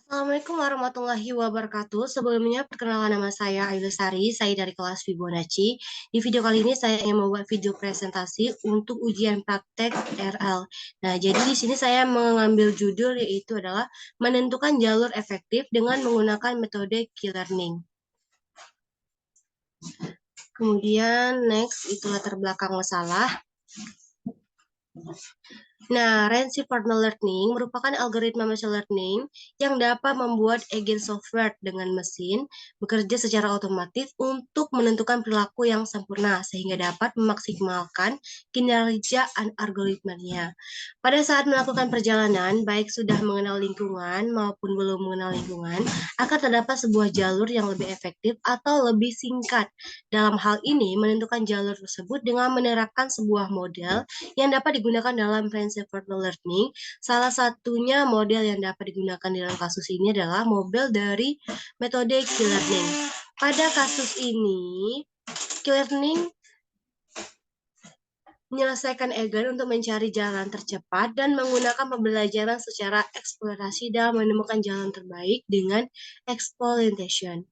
Assalamualaikum warahmatullahi wabarakatuh. Sebelumnya, perkenalkan nama saya Ailusari, saya dari kelas Fibonacci. Di video kali ini saya ingin membuat video presentasi untuk ujian praktek RL. Nah, jadi di sini saya mengambil judul yaitu adalah menentukan jalur efektif dengan menggunakan metode Q-learning. Kemudian next itu latar belakang masalah. Nah, reinforcement learning merupakan algoritma machine learning yang dapat membuat agen software dengan mesin bekerja secara otomatis untuk menentukan perilaku yang sempurna sehingga dapat memaksimalkan kinerja algoritmanya. Pada saat melakukan perjalanan, baik sudah mengenal lingkungan maupun belum mengenal lingkungan, akan terdapat sebuah jalur yang lebih efektif atau lebih singkat. Dalam hal ini, menentukan jalur tersebut dengan menerapkan sebuah model yang dapat digunakan dalam reinforcement learning. Salah satunya model yang dapat digunakan dalam kasus ini adalah model dari metode Q-learning. Pada kasus ini, Q-learning menyelesaikan agen untuk mencari jalan tercepat dan menggunakan pembelajaran secara eksplorasi dalam menemukan jalan terbaik dengan exploitation.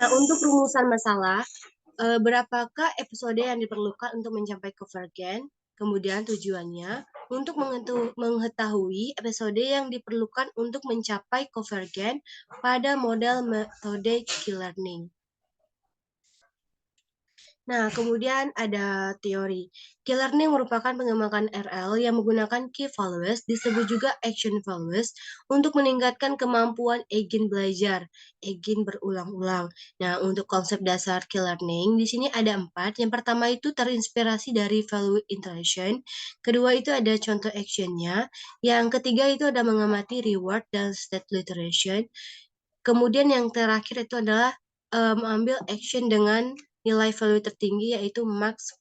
Nah, untuk rumusan masalah, berapakah episode yang diperlukan untuk mencapai convergen? Kemudian tujuannya untuk mengetahui episode yang diperlukan untuk mencapai convergen pada model metode Q-learning. Nah, kemudian ada teori. Key learning merupakan pengembangan RL yang menggunakan key values, disebut juga action values, untuk meningkatkan kemampuan agent belajar, agent berulang-ulang. Nah, untuk konsep dasar key learning, di sini ada 4. Yang pertama itu terinspirasi dari value interaction. Kedua itu ada contoh actionnya. Yang ketiga itu ada mengamati reward dan state iteration. Kemudian yang terakhir itu adalah mengambil action dengan nilai value tertinggi yaitu max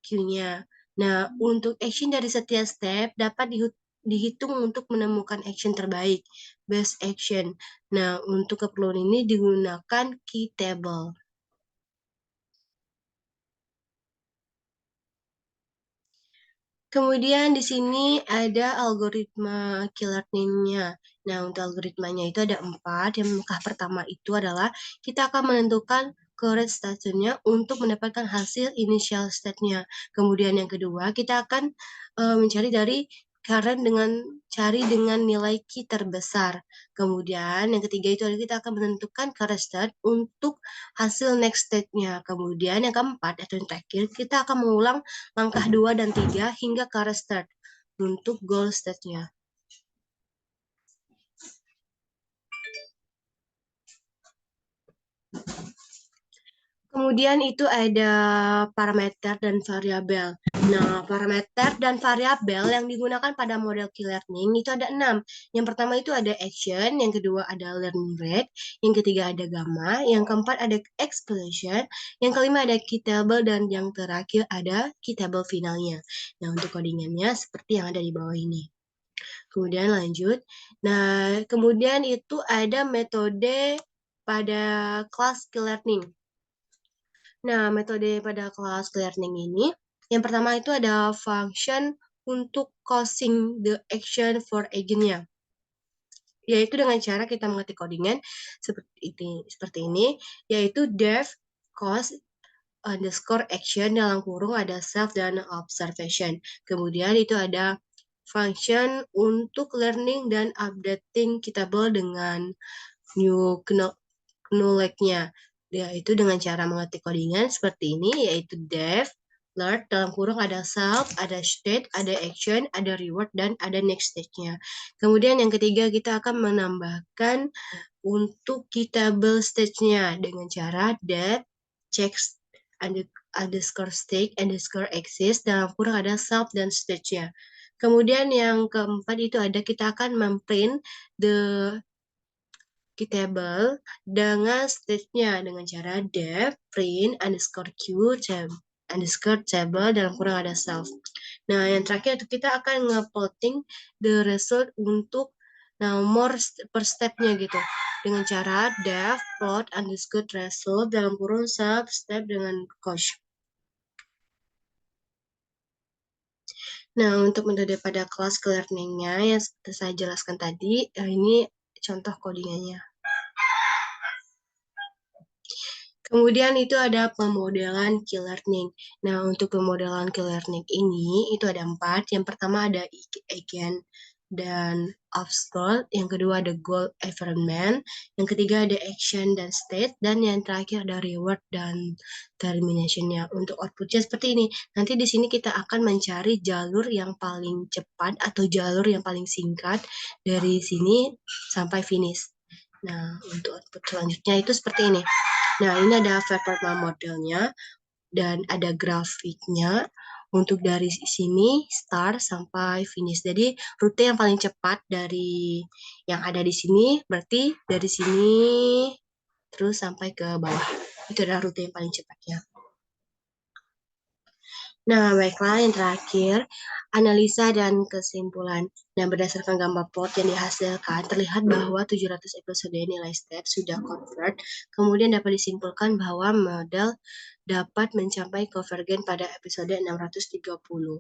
Q-nya. Nah, untuk action dari setiap step dapat dihitung untuk menemukan action terbaik, best action. Nah, untuk keperluan ini digunakan key table. Kemudian di sini ada algoritma key learning-nya. Nah, untuk algoritmanya itu ada 4. Yang langkah pertama itu adalah kita akan menentukan current state-nya untuk mendapatkan hasil initial state-nya. Kemudian yang kedua, kita akan mencari dari current dengan nilai key terbesar. Kemudian yang ketiga itu adalah kita akan menentukan current state untuk hasil next state-nya. Kemudian yang keempat atau yang terakhir, kita akan mengulang langkah 2 dan 3 hingga ke restart untuk goal state-nya. Kemudian itu ada parameter dan variabel. Nah, parameter dan variabel yang digunakan pada model key learning itu ada 6. Yang pertama itu ada action, yang kedua ada learning rate, yang ketiga ada gamma, yang keempat ada explosion, yang kelima ada key table, dan yang terakhir ada key table finalnya. Nah, untuk codingannya seperti yang ada di bawah ini. Kemudian lanjut. Nah, kemudian itu ada metode pada kelas key learning. Nah, metode pada kelas learning ini, yang pertama itu ada function untuk causing the action for agent-nya. Yaitu dengan cara kita mengetik codingan seperti ini, yaitu def cause underscore action dalam kurung ada self dan observation. Kemudian itu ada function untuk learning dan updating kitable dengan new knowledge-nya, yaitu dengan cara mengetik codingan seperti ini, yaitu def learn dalam kurung ada self, ada state, ada action, ada reward, dan ada next stage-nya. Kemudian yang ketiga kita akan menambahkan untuk kitable stage-nya dengan cara that checks underscore state underscore exist dalam kurung ada self dan stage-nya. Kemudian yang keempat itu ada kita akan memprint the table dengan stage-nya dengan cara def print underscore q underscore table dalam kurang ada self. Nah, yang terakhir itu kita akan nge-plotting the result untuk nomor per step-nya gitu. Dengan cara def plot underscore result dalam kurung self step dengan coach. Nah, untuk metode pada kelas learning-nya yang seperti saya jelaskan tadi, ini contoh codingannya. Kemudian itu ada pemodelan key learning. Nah, untuk pemodelan key learning ini itu ada 4. Yang pertama ada agent dan obstacle, yang kedua ada goal environment, yang ketiga ada action dan state, dan yang terakhir ada reward dan termination-nya. Untuk outputnya seperti ini. Nanti di sini kita akan mencari jalur yang paling cepat atau jalur yang paling singkat dari sini sampai finish. Nah, untuk output selanjutnya itu seperti ini. Nah, ini ada performa modelnya dan ada grafiknya untuk dari sini start sampai finish. Jadi rute yang paling cepat dari yang ada di sini berarti dari sini terus sampai ke bawah. Itu adalah rute yang paling cepatnya. Nah, baiklah yang terakhir, analisa dan kesimpulan. Nah, berdasarkan gambar plot yang dihasilkan, terlihat bahwa 700 episode nilai step sudah convert, kemudian dapat disimpulkan bahwa model dapat mencapai konvergen pada episode 630.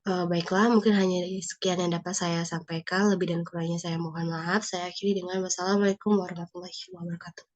Baiklah, mungkin hanya sekian yang dapat saya sampaikan. Lebih dan kurangnya saya mohon maaf. Saya akhiri dengan wassalamualaikum warahmatullahi wabarakatuh.